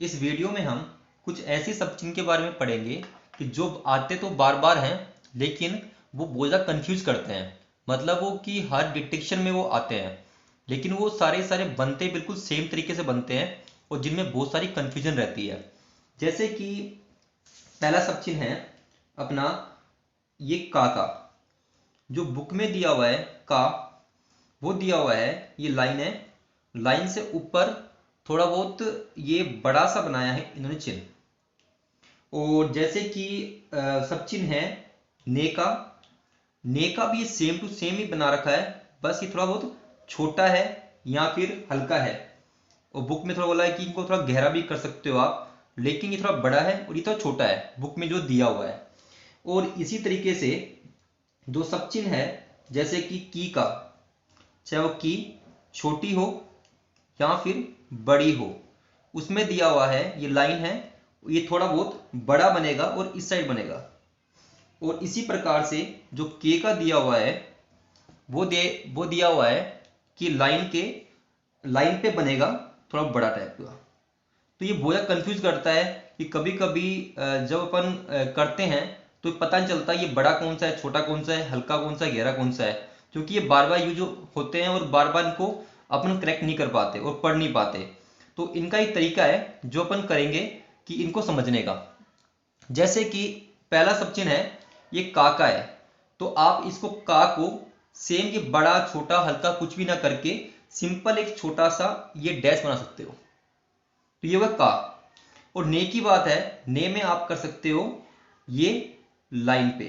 इस वीडियो में हम कुछ ऐसी सब चिन्ह के बारे में पढ़ेंगे कि जो आते तो बार बार हैं, लेकिन वो बहुत ज़्यादा कन्फ्यूज करते हैं। मतलब वो कि हर डिटेक्शन में वो आते हैं, लेकिन वो सारे बनते बिल्कुल सेम तरीके से बनते हैं और जिनमें बहुत सारी कन्फ्यूजन रहती है। जैसे कि पहला सब चिन्ह है अपना ये का जो बुक में दिया हुआ है का, वो दिया हुआ है, ये लाइन है। लाइन से ऊपर थोड़ा बहुत ये बड़ा सा बनाया है इन्होंने चिन्ह। और जैसे कि सब चिन्ह है ने का भी सेम टू सेम ही बना रखा है, बस ये थोड़ा बहुत छोटा है या फिर हल्का है। और बुक में थोड़ा बोला है कि इनको थोड़ा गहरा भी कर सकते हो आप, लेकिन ये थोड़ा बड़ा है और ये थोड़ा छोटा है बुक में जो दिया हुआ है। और इसी तरीके से दो सब चिन्ह है, जैसे कि की का, चाहे वो की छोटी हो या फिर बड़ी हो, उसमें दिया हुआ है ये लाइन है, ये थोड़ा बहुत बड़ा बनेगा और इस साइड बनेगा। और इसी प्रकार से जो के का दिया हुआ है वो दिया हुआ है कि लाइन पे बनेगा थोड़ा बड़ा टाइप का। तो ये बहुत ज़्यादा कंफ्यूज करता है कि कभी कभी जब अपन करते हैं तो पता नहीं चलता ये बड़ा कौन सा है, छोटा कौन सा है, हल्का कौन सा है, गहरा कौन सा है, क्योंकि ये बार बार यूज होते हैं और बार बार इनको अपन करेक्ट नहीं कर पाते और पढ़ नहीं पाते। तो इनका एक तरीका है जो अपन करेंगे कि इनको समझने का। जैसे कि पहला सब चिन्ह है ये का है, तो आप इसको का को सेम ये बड़ा छोटा हल्का कुछ भी ना करके सिंपल एक छोटा सा ये डैश बना सकते हो, तो ये होगा का। और ने की बात है, ने में आप कर सकते हो ये लाइन पे,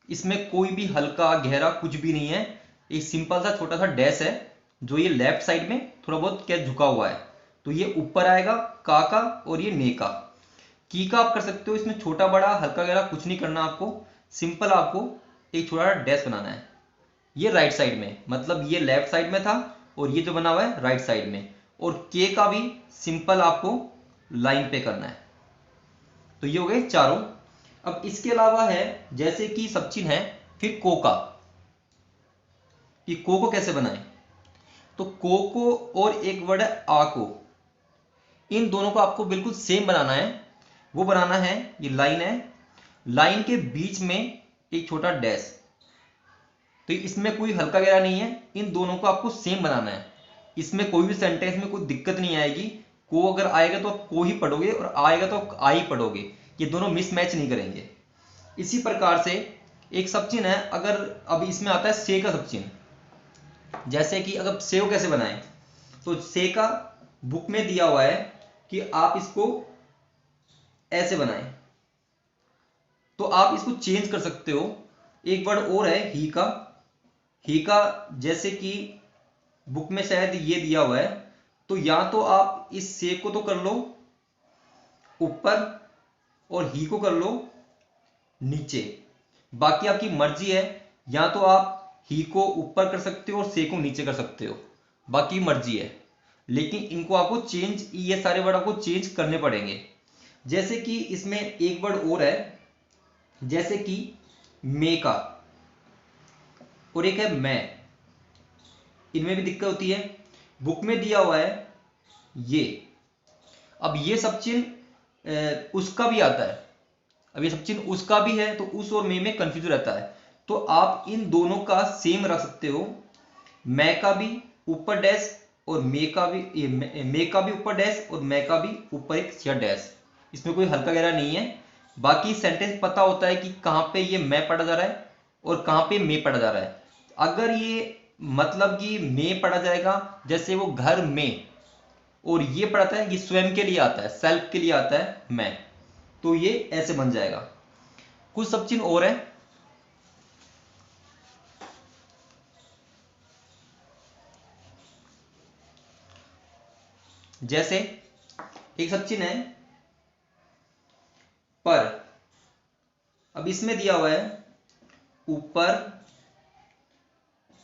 इसमें कोई भी हल्का गहरा कुछ भी नहीं है, एक सिंपल सा छोटा सा डैश है जो ये लेफ्ट साइड में थोड़ा बहुत क्या झुका हुआ है, तो ये ऊपर आएगा का और ये ने का। की का आप कर सकते हो, इसमें छोटा बड़ा हल्का गहरा कुछ नहीं करना आपको, सिंपल आपको एक छोटा डैश बनाना है। ये राइट साइड में, मतलब ये लेफ्ट साइड में था और ये जो बना हुआ है राइट साइड में। और के का भी सिंपल आपको लाइन पे करना है। तो ये हो गए चारों। अब इसके अलावा है जैसे कि सब चिन्ह है फिर को का, कि को कैसे बनाए, तो को और एक वर्ड है आ को, इन दोनों को आपको बिल्कुल सेम बनाना है। वो बनाना है, ये लाइन है, लाइन के बीच में एक छोटा डैश, तो इसमें कोई हल्का गहरा नहीं है, इन दोनों को आपको सेम बनाना है। इसमें कोई भी सेंटेंस में कोई दिक्कत नहीं आएगी। को अगर आएगा तो आप को ही पढ़ोगे और आएगा तो आप आ ही पढ़ोगे, ये दोनों मिसमैच नहीं करेंगे। इसी प्रकार से एक सब चिन्ह है, अगर अब इसमें आता है से का सब चिन्ह, जैसे कि अगर सेव कैसे बनाएं, तो से का बुक में दिया हुआ है कि आप इसको ऐसे बनाएं, तो आप इसको चेंज कर सकते हो। एक वर्ड और है ही का जैसे कि बुक में शायद ये दिया हुआ है, तो या तो आप इस से को तो कर लो ऊपर और ही को कर लो नीचे, बाकी आपकी मर्जी है। या तो आप ही को ऊपर कर सकते हो और से को नीचे कर सकते हो, बाकी मर्जी है, लेकिन इनको आपको चेंज, ये सारे वर्ड आपको चेंज करने पड़ेंगे। जैसे कि इसमें एक वर्ड और है, जैसे कि मे का और एक है मैं, इनमें भी दिक्कत होती है। बुक में दिया हुआ है ये, अब ये सब चिन्ह उसका भी आता है, अब ये सब चिन्ह उसका भी है, तो उस और में कंफ्यूज रहता है। तो आप इन दोनों का सेम रख सकते हो, मैं का भी ऊपर डैश और मे का भी, मे का भी ऊपर डैश और मैं का भी ऊपर एक सीधा डैश, इसमें कोई हल्का गहरा नहीं है। बाकी सेंटेंस पता होता है कि कहाँ पे ये मैं पढ़ा जा रहा है और कहाँ पे मे पढ़ा जा रहा है। अगर ये मतलब कि मे पढ़ा जाएगा, जैसे वो घर में, और ये पढ़ाता है, ये स्वयं के लिए आता है, सेल्फ के लिए आता है मैं, तो ये ऐसे बन जाएगा। कुछ सब चिन्ह और है, जैसे एक सब चिन्ह है पर, अब इसमें दिया हुआ है ऊपर,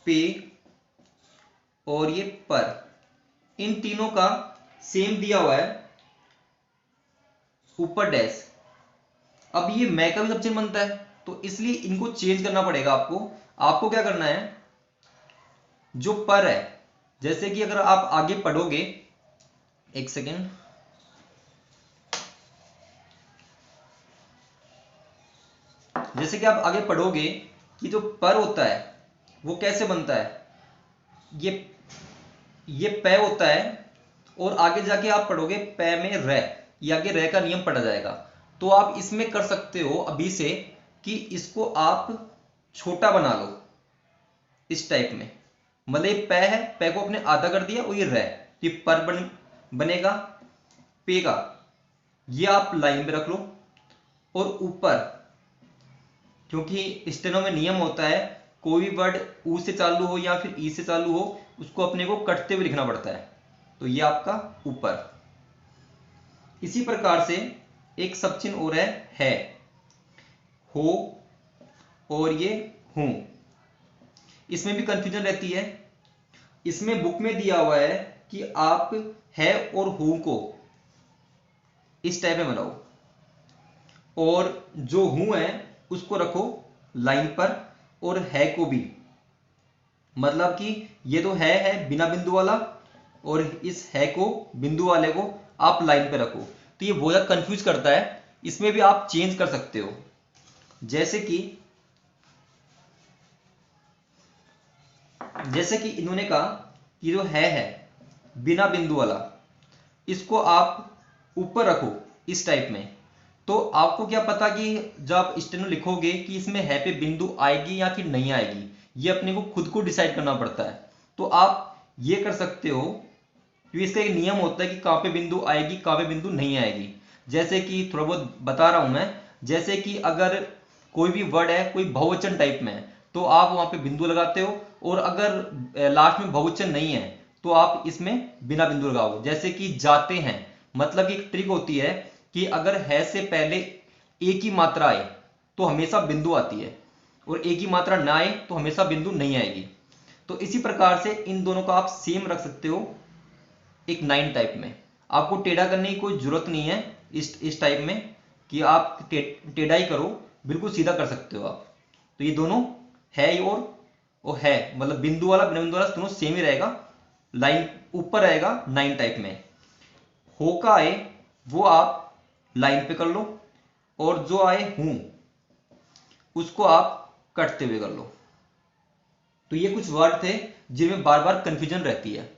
पे और ये पर, इन तीनों का सेम दिया हुआ है ऊपर डैश। अब ये मैं का भी सब चिन्ह बनता है, तो इसलिए इनको चेंज करना पड़ेगा आपको। आपको क्या करना है, जो पर है, जैसे कि अगर आप आगे पढ़ोगे एक सेकेंड। जैसे कि आप आगे पढ़ोगे कि जो पर होता है वो कैसे बनता है, ये पे होता है, और आगे जाके आप पढ़ोगे पे में रे, ये आगे रे का नियम पढ़ा जाएगा। तो आप इसमें कर सकते हो अभी से कि इसको आप छोटा बना लो इस टाइप में। मतलब ये पे है, पे को अपने आधा कर दिया, और ये रे, ये पर बनेगा पे का, ये आप लाइन में रख लो। और ऊपर, क्योंकि स्टेनो में नियम होता है कोई भी वर्ड ऊ से चालू हो या फिर ई से चालू हो उसको अपने को कटते हुए लिखना पड़ता है, तो ये आपका ऊपर। इसी प्रकार से एक सब चिन्ह और है हो, और ये हूं। इसमें भी कंफ्यूजन रहती है। इसमें बुक में दिया हुआ है कि आप है और हूं को इस टाइप में बनाओ, और जो हूं है उसको रखो लाइन पर, और है को भी, मतलब कि ये तो है बिना बिंदु वाला, और इस है को बिंदु वाले को आप लाइन पे रखो। तो ये बहुत ज्यादा कंफ्यूज करता है, इसमें भी आप चेंज कर सकते हो। जैसे कि इन्होंने कहा कि जो है बिना बिंदु वाला, इसको आप ऊपर रखो इस टाइप में। तो आपको क्या पता कि जब आप स्टेनो लिखोगे कि इसमें है पे बिंदु आएगी या फिर नहीं आएगी, ये अपने को खुद को डिसाइड करना पड़ता है। तो आप ये कर सकते हो, क्योंकि इसका एक नियम होता है कि कहाँ पे बिंदु आएगी कहाँ पे बिंदु नहीं आएगी। जैसे कि थोड़ा बहुत बता रहा हूं मैं, जैसे कि अगर कोई भी वर्ड है कोई बहुवचन टाइप में है तो आप वहां पे बिंदु लगाते हो, और अगर लास्ट में बहुवचन नहीं है तो आप इसमें बिना बिंदु लगाओगे। जैसे कि जाते हैं, मतलब एक ट्रिक होती है कि अगर है से पहले एक ही मात्रा आए तो हमेशा बिंदु आती है, और एक ही मात्रा ना आए तो हमेशा बिंदु नहीं आएगी। तो इसी प्रकार से इन दोनों का आप सेम रख सकते हो एक 9 टाइप में। आपको टेढ़ा करने की कोई जरूरत नहीं है इस टाइप में कि आप टेढ़ा ही करो, बिल्कुल सीधा कर सकते हो आप। तो ये दोनों है और है, मतलब बिंदु वाला बिना बिंदु वाला दोनों सेम ही रहेगा, लाइन ऊपर रहेगा 9 टाइप में। हो का आए वो आप लाइन पे कर लो, और जो आए हूं उसको आप कटते हुए कर लो। तो ये कुछ वर्ड थे जिनमें बार बार कंफ्यूजन रहती है।